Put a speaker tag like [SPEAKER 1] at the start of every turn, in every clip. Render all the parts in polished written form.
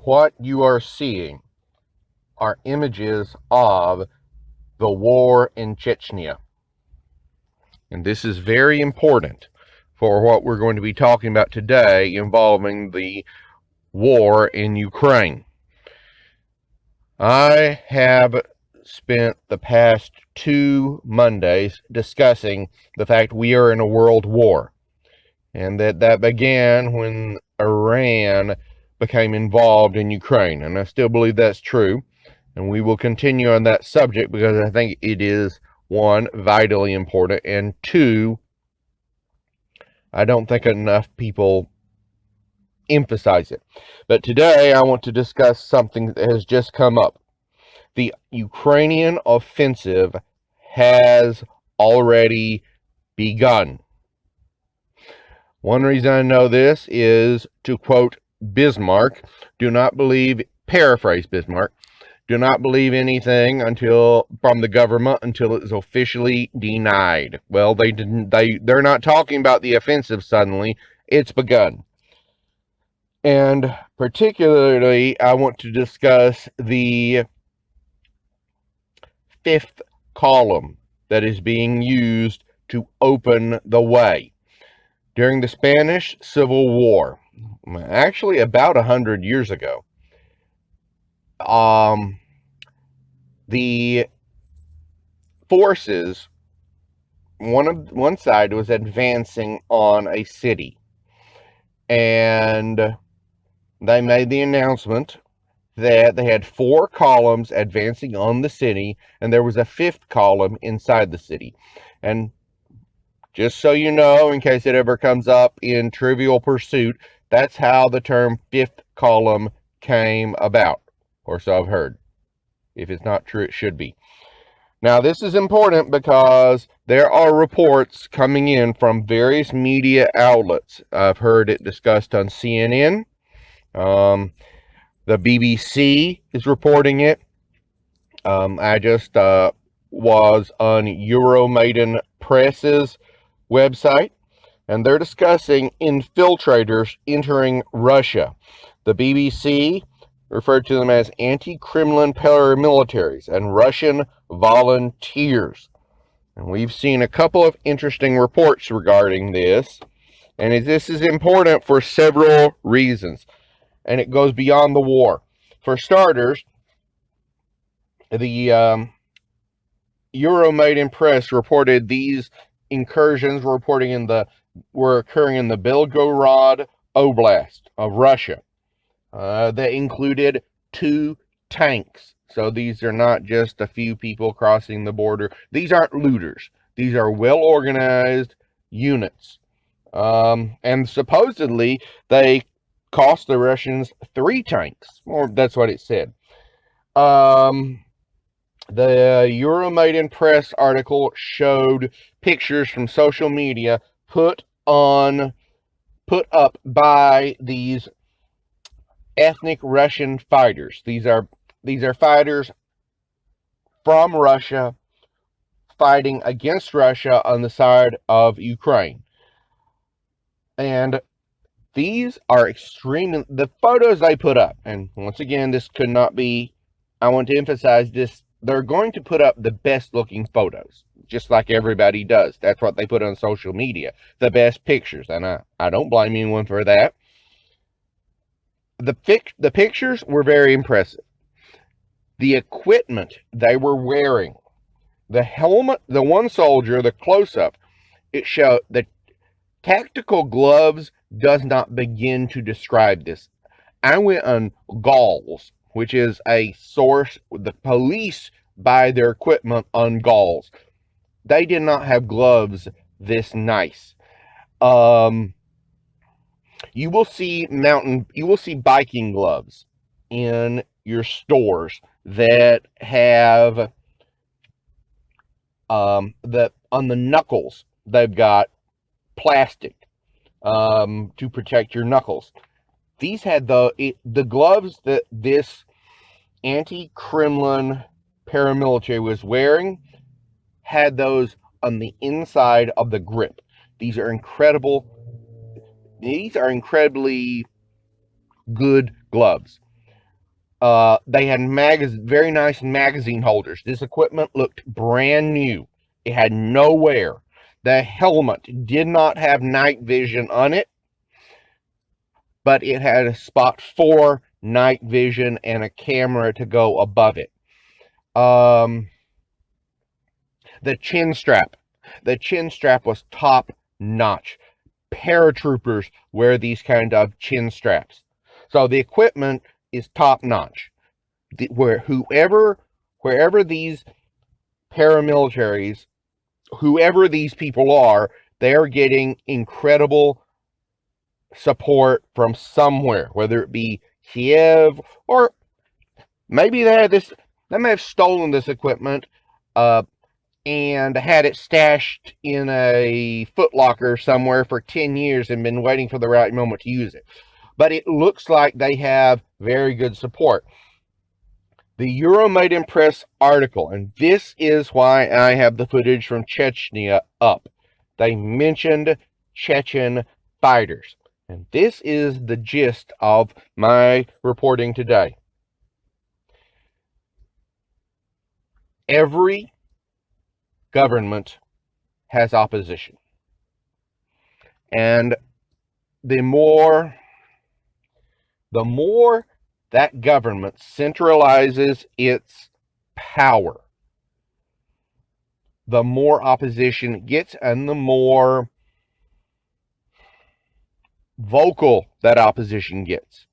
[SPEAKER 1] what you are seeing are images of the war in Chechnya. And this is very important for what we're going to be talking about today involving the war in Ukraine. I have spent the past 2 Mondays discussing the fact we are in a world war, and that began when Iran became involved in Ukraine, and I still believe that's true, and we will continue on that subject because I think it is, one, vitally important, and two, I don't think enough people emphasize it. But today I want to discuss something that has just come up. The Ukrainian offensive has already begun. One reason I know this is, to quote Bismarck, paraphrase Bismarck, do not believe anything from the government until it is officially denied. Well, they're not talking about the offensive suddenly. It's begun. And particularly, I want to discuss the fifth column that is being used to open the way. During the Spanish Civil War, actually about 100 years ago, the forces, one side was advancing on a city, and they made the announcement that they had 4 columns advancing on the city, and there was a 5th column inside the city. And just so you know, in case it ever comes up in Trivial Pursuit, that's how the term 5th column came about, or so I've heard. If it's not true, it should be. Now, this is important because there are reports coming in from various media outlets. I've heard it discussed on CNN. The BBC is reporting it. I just was on Euromaidan Press's website, and they're discussing infiltrators entering Russia. The BBC referred to them as anti-Kremlin paramilitaries and Russian volunteers. And we've seen a couple of interesting reports regarding this, and this is important for several reasons, and it goes beyond the war. For starters, the Euromaidan Press reported these incursions were occurring in the Belgorod Oblast of Russia. That included 2 tanks. So these are not just a few people crossing the border. These aren't looters. These are well-organized units. And supposedly they cost the Russians 3 tanks. Or that's what it said. The Euromaidan Press article showed pictures from social media put up by these ethnic Russian fighters. These are fighters from Russia fighting against Russia on the side of Ukraine. And these are the photos they put up, and once again, this could not be, I want to emphasize this, they're going to put up the best looking photos, just like everybody does. That's what they put on social media, the best pictures, and I don't blame anyone for that. The pictures were very impressive. The equipment they were wearing, the helmet, the one soldier, the close-up, it showed the tactical gloves does not begin to describe this. I went on Galls, which is a source. The police buy their equipment on Galls. They did not have gloves this nice. You will see biking gloves in your stores that have on the knuckles they've got plastic to protect your knuckles. These had the gloves that this anti-Kremlin paramilitary was wearing, had those on the inside of the grip. These are incredibly good gloves. They had very nice magazine holders. This equipment looked brand new. It had no wear. The helmet did not have night vision on it, but it had a spot for night vision and a camera to go above it. The chin strap. The chin strap was top notch. Paratroopers wear these kind of chin straps. So the equipment is top notch. Wherever these paramilitaries, whoever these people are, they're getting incredible support from somewhere, whether it be Kiev or maybe they may have stolen this equipment and had it stashed in a footlocker somewhere for 10 years and been waiting for the right moment to use it. But it looks like they have very good support. The Euromaidan Press article, and this is why I have the footage from Chechnya up. They mentioned Chechen fighters. And this is the gist of my reporting today. Every government has opposition. And the more that government centralizes its power, the more opposition it gets and the more vocal that opposition gets.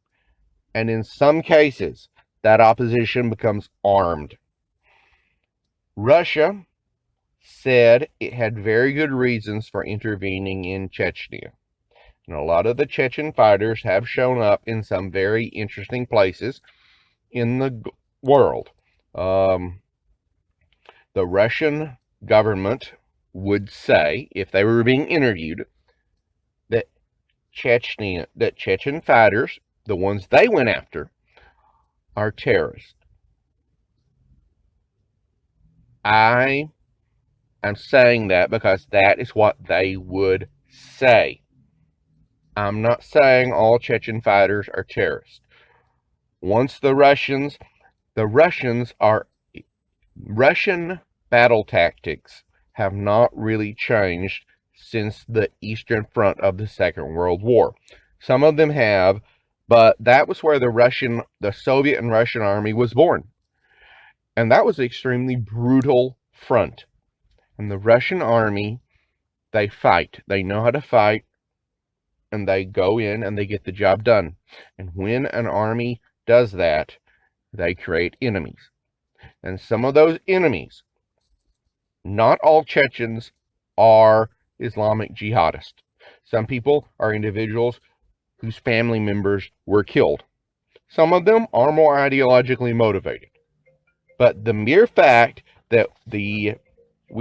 [SPEAKER 1] And in some cases, that opposition becomes armed. Russia said it had very good reasons for intervening in Chechnya. And a lot of the Chechen fighters have shown up in some very interesting places in the world. The Russian government would say, if they were being interviewed, that Chechen fighters, the ones they went after, are terrorists. I am saying that because that is what they would say. I'm not saying all Chechen fighters are terrorists. Once the Russian battle tactics have not really changed since the Eastern Front of the Second World War. Some of them have, but that was where the Soviet and Russian army was born. And that was an extremely brutal front. And the Russian army, they fight. They know how to fight. And they go in and they get the job done. And when an army does that, they create enemies. And some of those enemies, not all Chechens are Islamic jihadists. Some people are individuals whose family members were killed. Some of them are more ideologically motivated. But the mere fact that we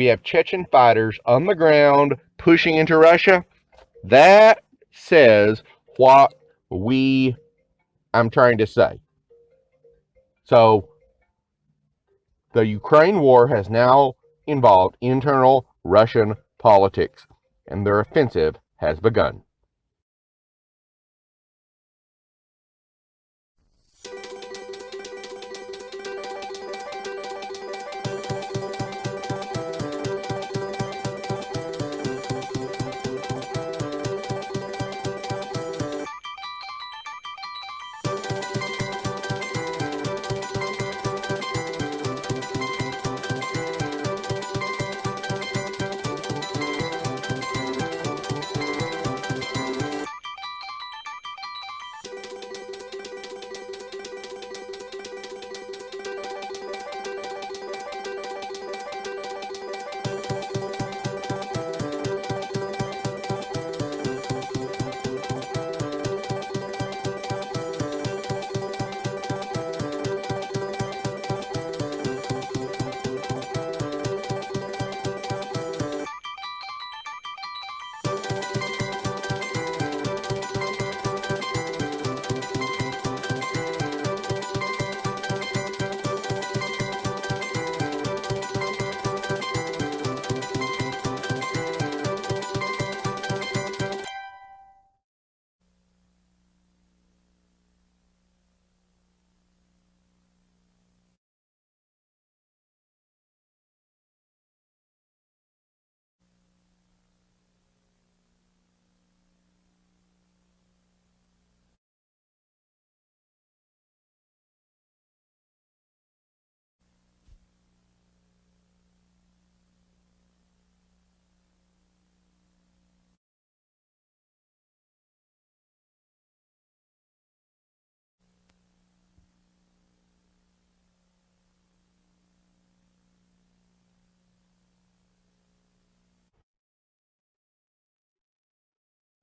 [SPEAKER 1] have Chechen fighters on the ground pushing into Russia, that says what I'm trying to say. So the Ukraine war has now involved internal Russian politics, and their offensive has begun.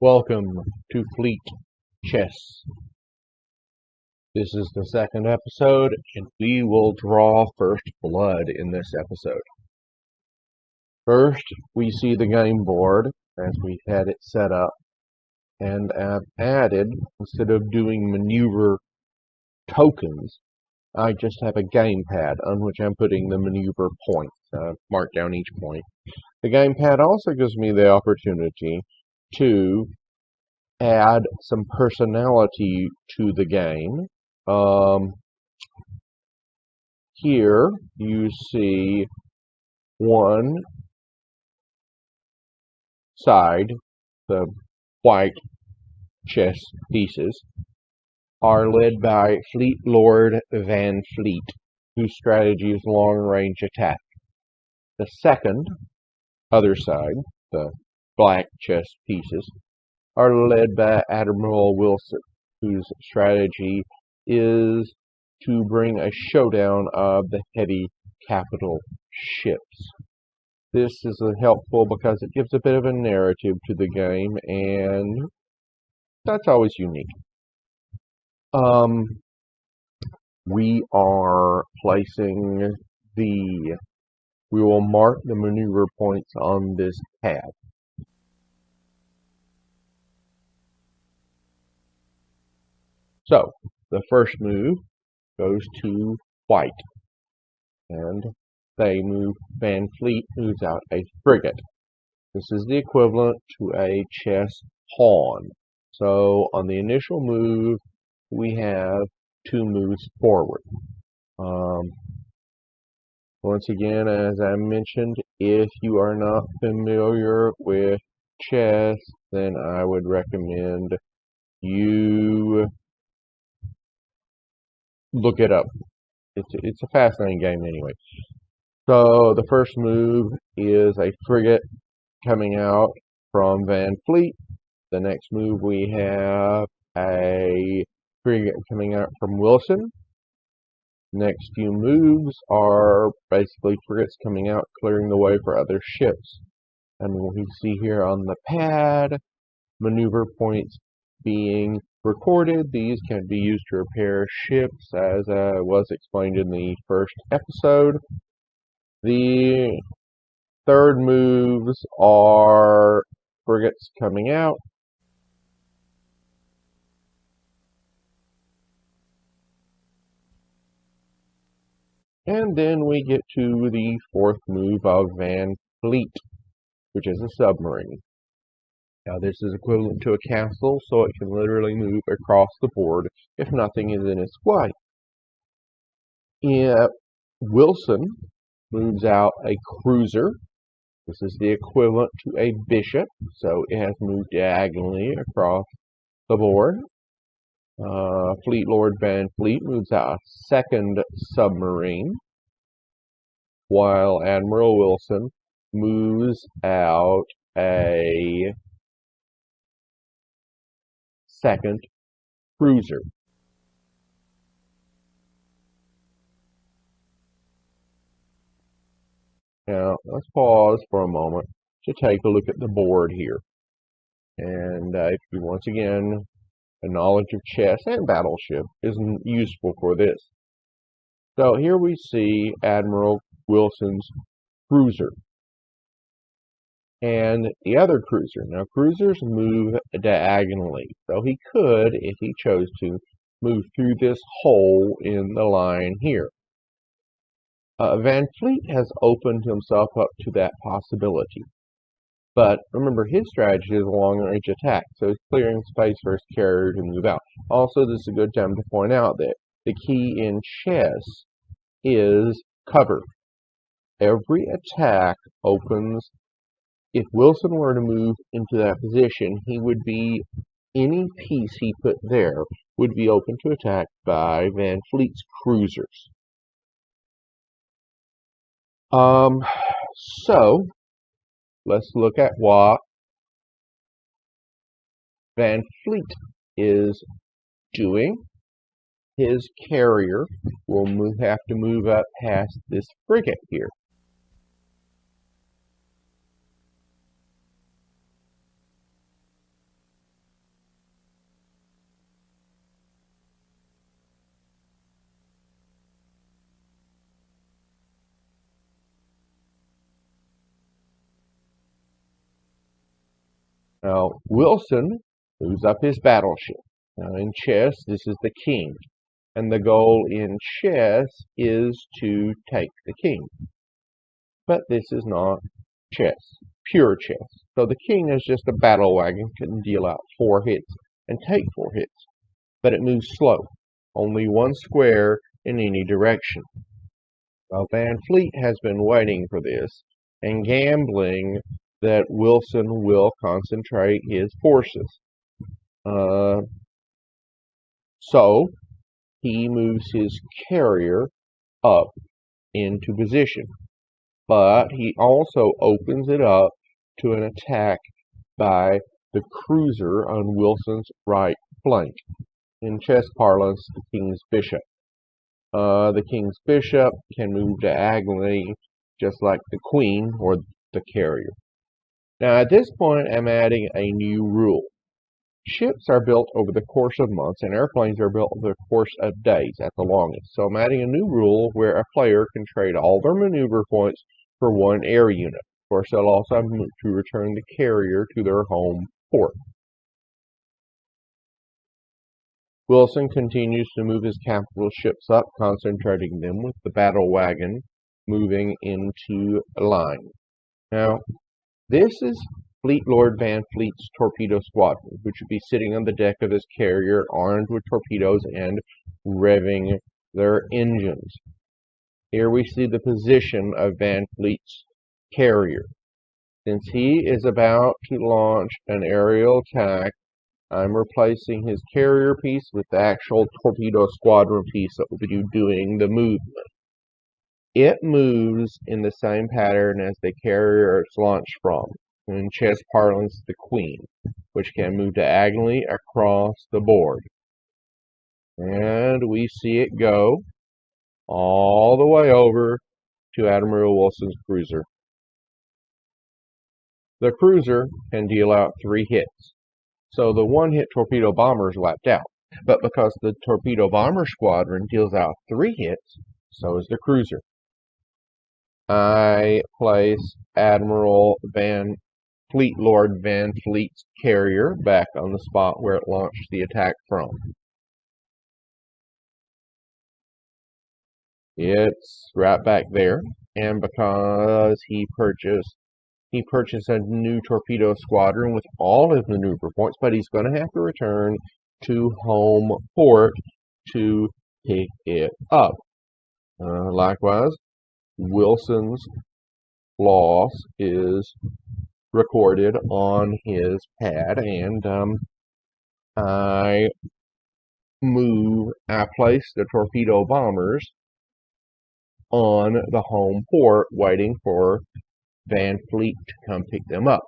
[SPEAKER 1] Welcome to Fleet Chess. This is the second episode, and we will draw first blood in this episode. First, we see the game board as we had it set up, and I've added, instead of doing maneuver tokens, I just have a gamepad on which I'm putting the maneuver points. Mark down each point. The gamepad also gives me the opportunity to add some personality to the game. Here you see one side, the white chess pieces, are led by Fleet Lord Van Fleet, whose strategy is long-range attack. The second, other side, the black chess pieces, are led by Admiral Wilson, whose strategy is to bring a showdown of the heavy capital ships. This is helpful because it gives a bit of a narrative to the game, and that's always unique. We are placing we will mark the maneuver points on this pad. So, the first move goes to white, and Van Fleet moves out a frigate. This is the equivalent to a chess pawn. So, on the initial move, we have two moves forward. Once again, as I mentioned, if you are not familiar with chess, then I would recommend you look it up. It's a fascinating game anyway. So the first move is a frigate coming out from Van Fleet. The next move we have a frigate coming out from Wilson. Next few moves are basically frigates coming out, clearing the way for other ships. And we see here on the pad, maneuver points being recorded. These can be used to repair ships, as was explained in the first episode. The third moves are frigates coming out. And then we get to the fourth move of Van Fleet, which is a submarine. Now this is equivalent to a castle, so it can literally move across the board if nothing is in its way. Wilson moves out a cruiser. This is the equivalent to a bishop, so it has moved diagonally across the board. Fleet Lord Van Fleet moves out a second submarine, while Admiral Wilson moves out a second cruiser. Now, let's pause for a moment to take a look at the board here. And if you, once again, a knowledge of chess and Battleship is useful for this. So here we see Admiral Wilson's cruiser and the other cruiser. Now, cruisers move diagonally, so he could, if he chose to, move through this hole in the line here. Van Fleet has opened himself up to that possibility. But remember, his strategy is a long-range attack, so he's clearing space for his carrier to move out. Also, this is a good time to point out that the key in chess is cover. Every attack opens. If Wilson were to move into that position, any piece he put there would be open to attack by Van Fleet's cruisers. So let's look at what Van Fleet is doing. His carrier will have to move up past this frigate here. Now, Wilson moves up his battleship. Now, in chess, this is the king. And the goal in chess is to take the king. But this is not chess, pure chess. So the king is just a battle wagon, can deal out 4 hits and take 4 hits. But it moves slow, only 1 square in any direction. Well, Van Fleet has been waiting for this and gambling that Wilson will concentrate his forces. So he moves his carrier up into position, but he also opens it up to an attack by the cruiser on Wilson's right flank. In chess parlance, the king's bishop. The king's bishop can move diagonally just like the queen or the carrier. Now at this point I'm adding a new rule. Ships are built over the course of months and airplanes are built over the course of days at the longest. So I'm adding a new rule where a player can trade all their maneuver points for 1 air unit. Of course, they'll also have to return the carrier to their home port. Wilson continues to move his capital ships up, concentrating them with the battle wagon moving into line. Now, this is Fleet Lord Van Fleet's torpedo squadron, which would be sitting on the deck of his carrier, armed with torpedoes and revving their engines. Here we see the position of Van Fleet's carrier. Since he is about to launch an aerial attack, I'm replacing his carrier piece with the actual torpedo squadron piece that will be doing the movement. It moves in the same pattern as the carrier it's launched from. In chess parlance, the queen, which can move diagonally across the board. And we see it go all the way over to Admiral Wilson's cruiser. The cruiser can deal out 3 hits. So the 1-hit torpedo bomber is wiped out. But because the torpedo bomber squadron deals out 3 hits, so is the cruiser. I place Fleet Lord Van Fleet's carrier back on the spot where it launched the attack from. It's right back there, and because he purchased a new torpedo squadron with all his maneuver points, but he's going to have to return to home port to pick it up. Likewise, Wilson's loss is recorded on his pad, and I place the torpedo bombers on the home port, waiting for Van Fleet to come pick them up.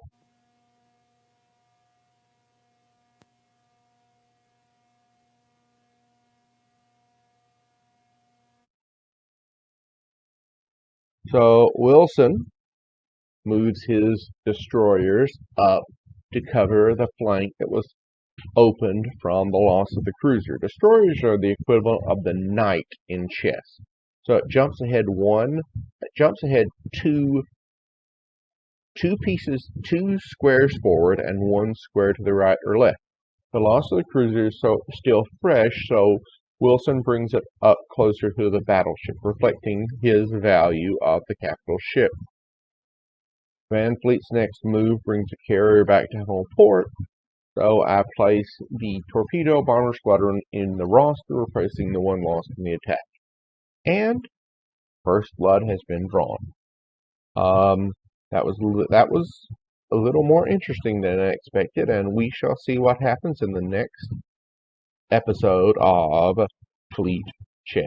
[SPEAKER 1] So Wilson moves his destroyers up to cover the flank that was opened from the loss of the cruiser. Destroyers are the equivalent of the knight in chess. So it jumps ahead two squares forward and 1 square to the right or left. The loss of the cruiser is still fresh, so Wilson brings it up closer to the battleship, reflecting his value of the capital ship. Van Fleet's next move brings the carrier back to home port, so I place the torpedo bomber squadron in the roster, replacing the one lost in the attack. And first blood has been drawn. That was a little more interesting than I expected, and we shall see what happens in the next episode of Fleet Chess.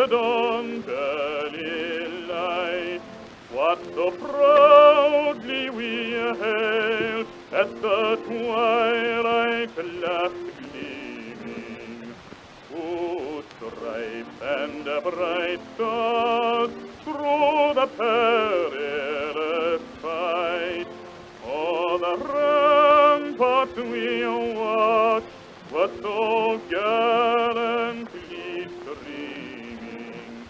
[SPEAKER 2] dawn early light, what so proudly we hailed as the twilight left gleaming, whose stripes and bright stars through the perilous fight, o'er the ramparts we watched were so gallantly streaming,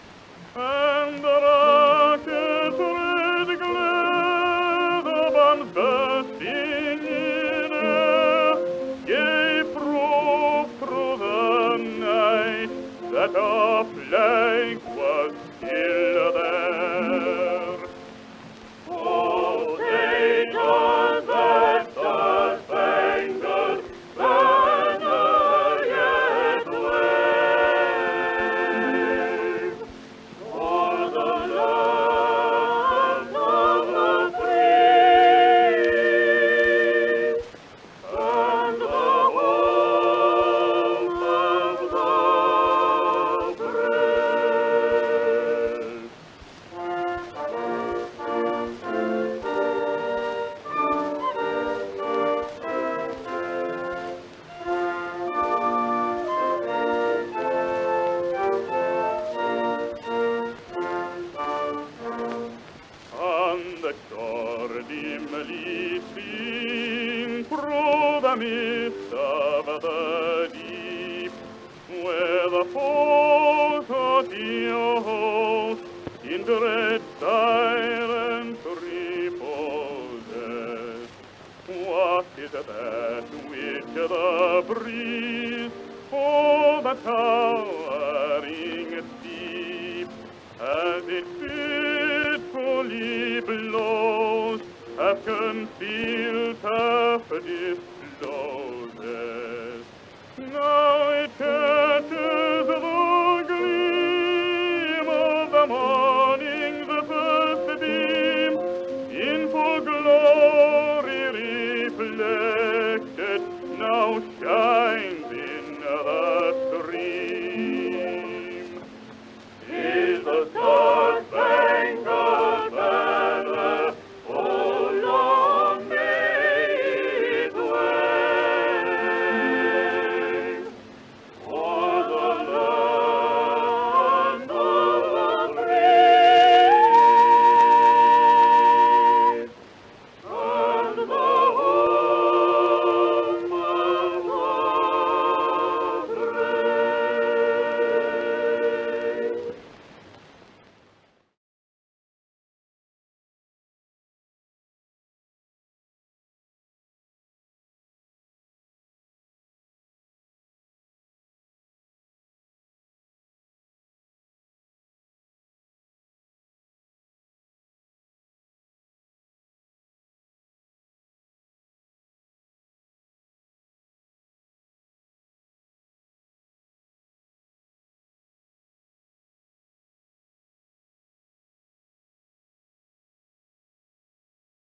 [SPEAKER 2] and the rocket's red glare, the bombs bursting in air, gave proof through the night that our flag was still there. Oh, take on that star-spangled banner yet wave, for the land of the free and the home of the brave. On the shore dimly seen through the mist of the deep, where the foes of your host in dread silence reposes. What is that which the breeze o'er the towering steep, as it fitfully blows, half concealed, half discloses? Now it